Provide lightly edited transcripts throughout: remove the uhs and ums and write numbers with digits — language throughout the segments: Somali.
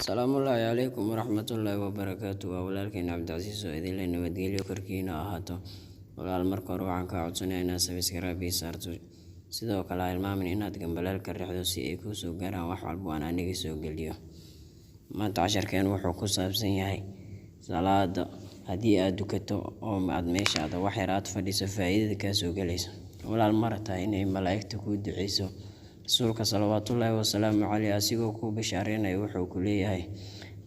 السلام الله عليكم ورحمة الله وبركاته ولكن عبد العزيز إذن لنا وديلي كركينا أهاتو walaal marka hore waxaan kaa codsanayaa inaad subscribe ii saarto sidoo kale ha ilmaamin inaad gambalaalka riixdo si ay kuu soo gaaraan wax walba aan aniga soo geliyo maanta casharkeen wuxuu ku saabsan yahay salaada haddii aad dukato oo aad meeshaada wax yar aad fadhiso faa'iidada kaa soo galaysa walaal marata inay malaa'igta kuu duceyso rasuulka salawaatullaahi wasalaamu calayhi asigoo kuu bishaareynaya wuxuu ku leeyahay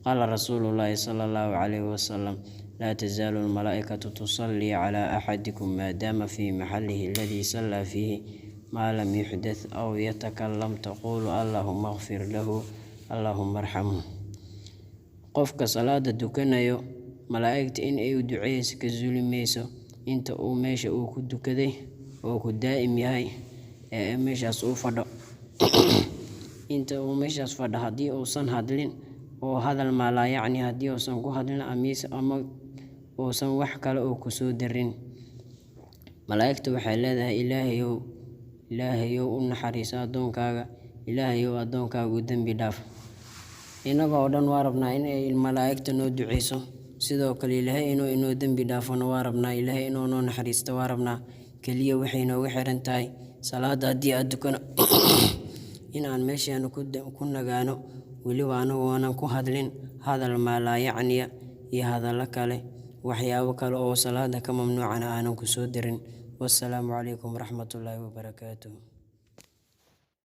qaala rasuulullaahi sala allahu calayhi wasalam لا تزال الملائكة تصلي على أحدكم ما دام في محله الذي صلى فيه ما لم يحدث أو يتكلم تقول اللهم اغفر له اللهم ارحمه قفك صلاة دكانيو ملائكة إن أيو دعيس كزولي ميسو إنت أو ميشا أو كدكدي أو كدائم ياي ميشا صوفا إنت أو ميشا صفا هدي أو صن هدلين oo hadal ma la yacni hadii uusan ku hadlin ama uusan wax kale oo ku soo darin malaa'igtu waxay leedahay ilaahayow u naxariiso adoonkaaga ilaahayow adoonkaaga u dambi dhaaf inagoo dhan waa rabnaa in ay malaa'igtu noo duceyso sidoo kale ilaahay inoo dambi dhaafona waa rabnaa ilaahay inoo noo naxariisto waa rabnaa kaliya waxay nooga xiran tahay salaada haddii aad dukano in aan meeshaan ku nagaano weliba anagoonan ku hadlin hadal maa laa yacniya iyo hadallo kale waxyaabo kale oo salaada ka mamnuucana aanan ku soo darin wassalaamu calaykum waraxmatullaahi wabarakaatuh